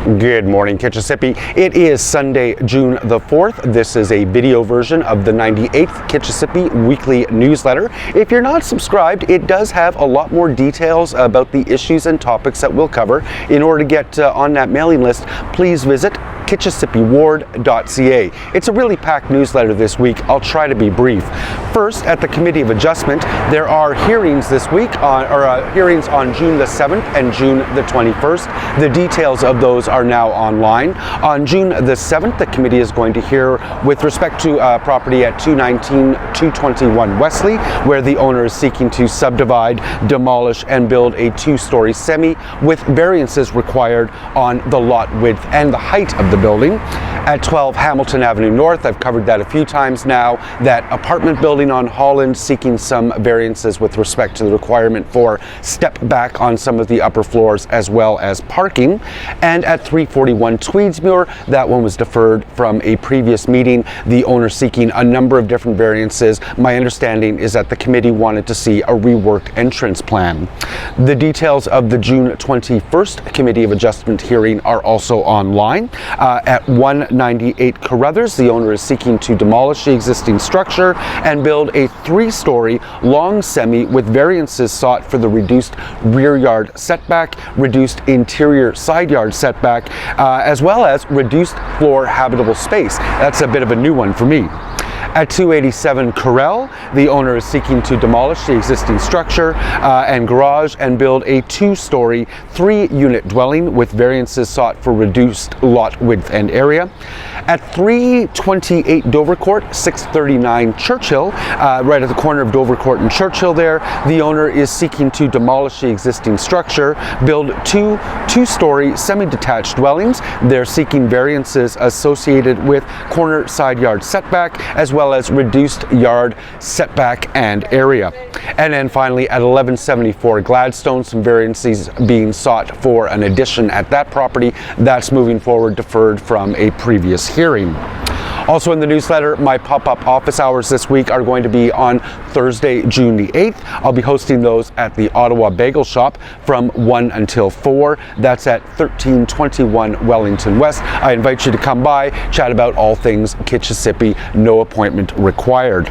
Good morning, Kitchissippi. It is Sunday, June the 4th. This is a video version of the 98th Kitchissippi weekly newsletter. If you're not subscribed, it does have a lot more details about the issues and topics that we'll cover. In order to get on that mailing list, please visit kitchissippiward.ca. It's a really packed newsletter this week. I'll try to be brief. First, at the Committee of Adjustment, there are hearings this week, hearings on June the 7th and June the 21st. The details of those are now online. On June the 7th, the committee is going to hear with respect to property at 219-221 Wesley, where the owner is seeking to subdivide, demolish, and build a two-story semi with variances required on the lot width and the height of the building. At 12 Hamilton Avenue North, I've covered that a few times now, that apartment building on Holland seeking some variances with respect to the requirement for step back on some of the upper floors as well as parking. And at 341 Tweedsmuir, that one was deferred from a previous meeting, the owner seeking a number of different variances. My understanding is that the committee wanted to see a reworked entrance plan. The details of the June 21st Committee of Adjustment hearing are also online. At 198 Carruthers, the owner is seeking to demolish the existing structure and build a three-story long semi with variances sought for the reduced rear yard setback, reduced interior side yard setback, as well as reduced floor habitable space. That's a bit of a new one for me. At 287 Corral, the owner is seeking to demolish the existing structure and garage and build a two-story, three-unit dwelling with variances sought for reduced lot width and area. At 328 Dovercourt, 639 Churchill, right at the corner of Dovercourt and Churchill there, the owner is seeking to demolish the existing structure, build two-story semi-detached dwellings. They're seeking variances associated with corner side yard setback as well as reduced yard setback and area. And then finally at 1174 Gladstone, some variances being sought for an addition at that property. That's moving forward, deferred from a previous hearing. Also in the newsletter, my pop-up office hours this week are going to be on Thursday, June the 8th. I'll be hosting those at the Ottawa Bagel Shop from 1 until 4. That's at 1321 Wellington West. I invite you to come by, chat about all things Kitchissippi, no appointment required.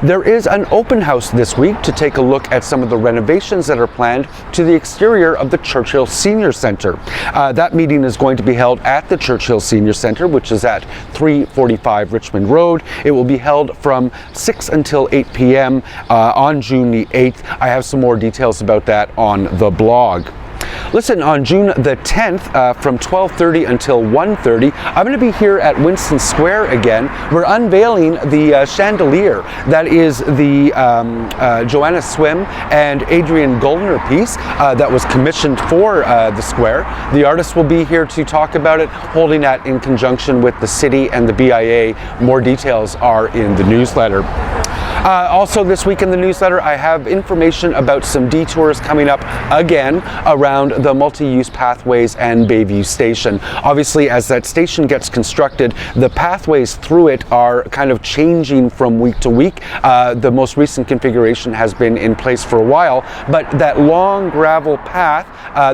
There is an open house this week to take a look at some of the renovations that are planned to the exterior of the Churchill Senior Centre. That meeting is going to be held at the Churchill Senior Centre, which is at 345 Richmond Road. It will be held from 6 until 8 p.m. On June the 8th. I have some more details about that on the blog. Listen, on June the 10th, from 12:30 until 1:30, I'm going to be here at Winston Square again. We're unveiling the chandelier that is the Joanna Swim and Adrian Goldner piece that was commissioned for the square. The artist will be here to talk about it, holding that in conjunction with the city and the BIA. More details are in the newsletter. Also this week in the newsletter, I have information about some detours coming up again around the multi-use pathways and Bayview Station. Obviously, as that station gets constructed, the pathways through it are kind of changing from week to week. The most recent configuration has been in place for a while, but that long gravel path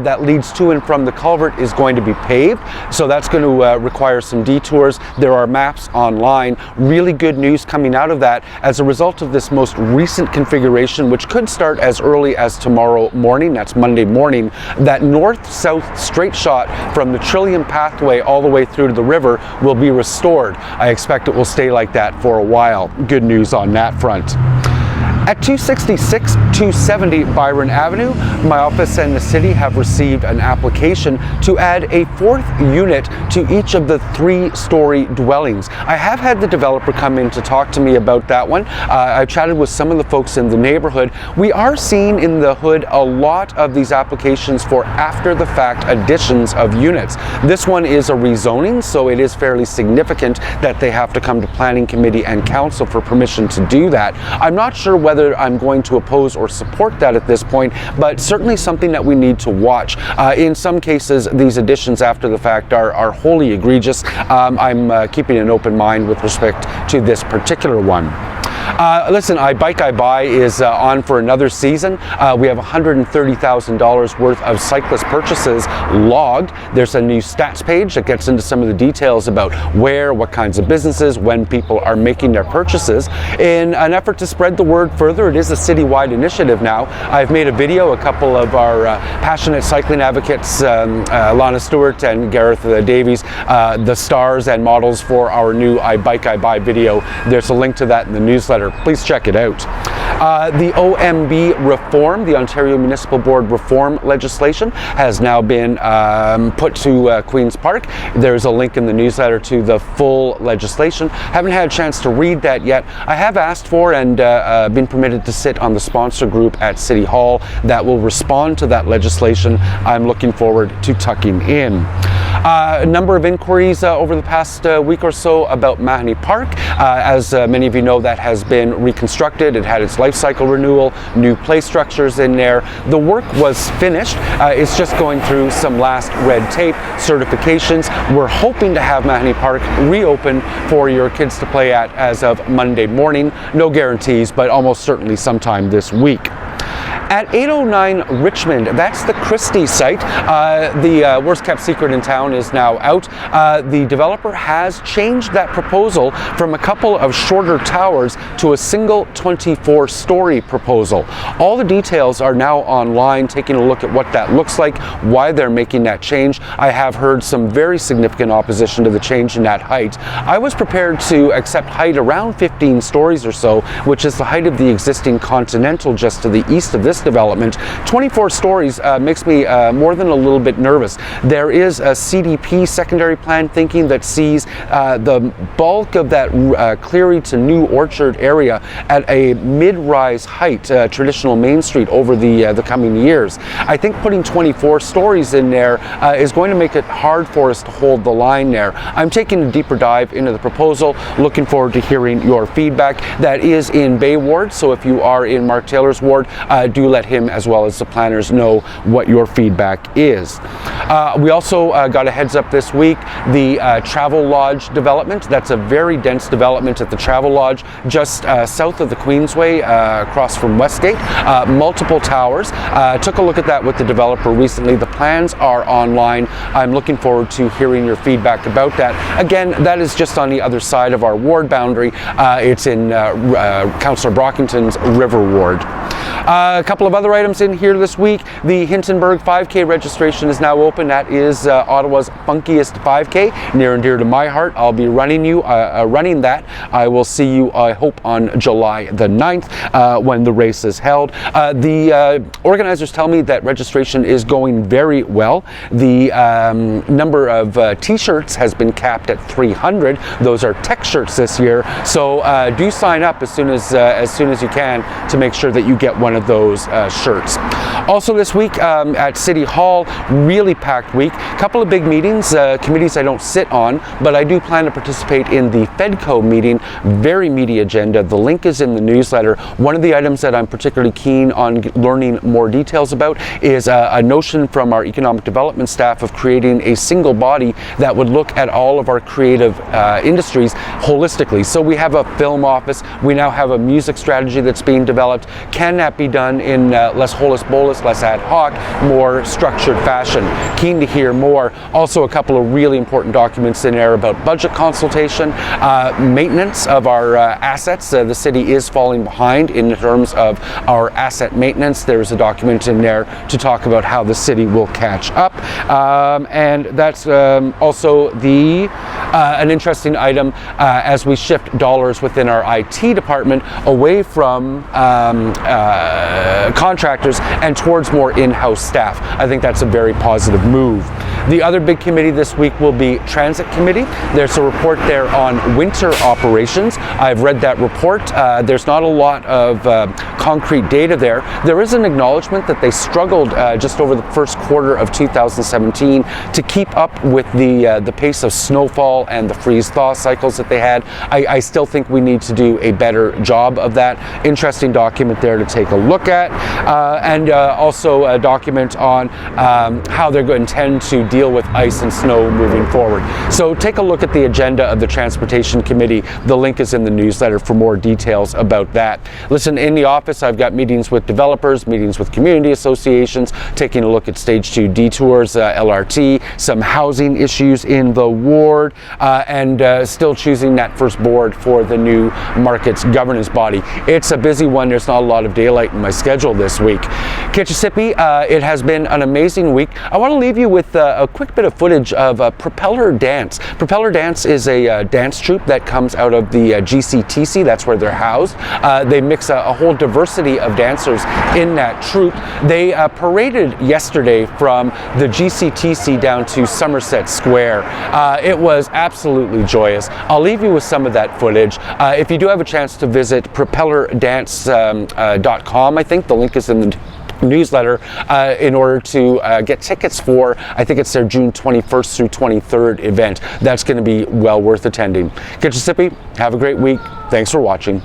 that leads to and from the culvert is going to be paved, so that's going to require some detours. There are maps online. Really good news coming out of that as a result of this most recent configuration, which could start as early as tomorrow morning. That's Monday morning. That north-south straight shot from the Trillium pathway all the way through to the river will be restored. I expect it will stay like that for a while. Good news on that front. At 266-270 Byron Avenue, my office and the city have received an application to add a fourth unit to each of the three-story dwellings. I have had the developer come in to talk to me about that one. I've chatted with some of the folks in the neighborhood. We are seeing in the hood a lot of these applications for after-the-fact additions of units. This one is a rezoning, so it is fairly significant that they have to come to Planning Committee and Council for permission to do that. I'm not sure whether I'm going to oppose or support that at this point, but certainly something that we need to watch. In some cases, these additions after the fact are wholly egregious. I'm keeping an open mind with respect to this particular one. Listen, I Bike I Buy is on for another season. We have $130,000 worth of cyclist purchases logged. There's a new stats page that gets into some of the details about where, what kinds of businesses, when people are making their purchases. In an effort to spread the word further, it is a citywide initiative now. I've made a video, a couple of our passionate cycling advocates, Lana Stewart and Gareth Davies, the stars and models for our new I Bike I Buy video. There's a link to that in the newsletter. Please check it out. The OMB reform, the Ontario Municipal Board reform legislation, has now been put to Queen's Park. There's a link in the newsletter to the full legislation. Haven't had a chance to read that yet. I have asked for and been permitted to sit on the sponsor group at City Hall that will respond to that legislation. I'm looking forward to tucking in. A number of inquiries over the past week or so about Mahoney Park. As many of you know, that has been reconstructed. It had its life cycle renewal, new play structures in there. The work was finished. It's just going through some last red tape, certifications. We're hoping to have Mahoney Park reopen for your kids to play at as of Monday morning. No guarantees, but almost certainly sometime this week. At 809 Richmond, that's the Christie site. The worst kept secret in town is now out. The developer has changed that proposal from a couple of shorter towers to a single 24-story proposal. All the details are now online, taking a look at what that looks like, why they're making that change. I have heard some very significant opposition to the change in that height. I was prepared to accept height around 15 stories or so, which is the height of the existing Continental just to the east of this development. 24 stories makes me more than a little bit nervous. There is a CDP secondary plan thinking that sees the bulk of that Cleary to New Orchard area at a mid-rise height, traditional Main Street, over the coming years. I think putting 24 stories in there is going to make it hard for us to hold the line there. I'm taking a deeper dive into the proposal, looking forward to hearing your feedback. That is in Bay Ward, so if you are in Mark Taylor's ward, do let him as well as the planners know what your feedback is. We also got a heads up this week, the Travel Lodge development. That's a very dense development at the Travel Lodge just south of the Queensway, across from Westgate. Multiple towers. Took a look at that with the developer recently. The plans are online. I'm looking forward to hearing your feedback about that. Again, that is just on the other side of our ward boundary. It's in Councillor Brockington's River Ward. A couple of other items in here this week. The Hintonburg 5K registration is now open. That is Ottawa's funkiest 5K, near and dear to my heart. I'll be running that. I will see you, I hope, on July the 9th when the race is held. The organizers tell me that registration is going very well. The number of t-shirts has been capped at 300. Those are tech shirts this year, so do sign up as soon as you can to make sure that you get one of those shirts. Also this week at City Hall, really packed week. A couple of big meetings, committees I don't sit on, but I do plan to participate in the FedCo meeting. Very meaty agenda. The link is in the newsletter. One of the items that I'm particularly keen on learning more details about is a notion from our economic development staff of creating a single body that would look at all of our creative industries holistically. So we have a film office, we now have a music strategy that's being developed. Can that be done in less holus bolus, less ad hoc, more structured fashion? Keen to hear more. Also a couple of really important documents in there about budget consultation, maintenance of our assets. The city is falling behind in terms of our asset maintenance. There's a document in there to talk about how the city will catch up, and that's also an interesting item as we shift dollars within our IT department away from contractors and towards more in-house staff. I think that's a very positive move. The other big committee this week will be Transit Committee. There's a report there on winter operations. I've read that report. There's not a lot of concrete data there. There is an acknowledgement that they struggled just over the first quarter of 2017 to keep up with the pace of snowfall and the freeze-thaw cycles that they had. I still think we need to do a better job of that. Interesting document there to take a look at. And also a document on how they're going to intend to deal with ice and snow moving forward. So take a look at the agenda of the Transportation Committee. The link is in the newsletter for more details about that. Listen, in the office, I've got meetings with developers, meetings with community associations, taking a look at Stage 2 detours, LRT, some housing issues in the ward, and still choosing that first board for the new markets governance body. It's a busy one. There's not a lot of daylight in my schedule this week. Kitchissippi, it has been an amazing week. I want to leave you with a quick bit of footage of Propeller Dance. Propeller Dance is a dance troupe that comes out of the GCTC. That's where they're housed. They mix a whole diversity of dancers in that troupe. They paraded yesterday from the GCTC down to Somerset Square. It was absolutely joyous. I'll leave you with some of that footage. If you do have a chance to visit propellerdance.com, I think the link is in the newsletter, in order to get tickets for, I think it's their June 21st through 23rd event. That's going to be well worth attending. Kitchissippi, have a great week. Thanks for watching.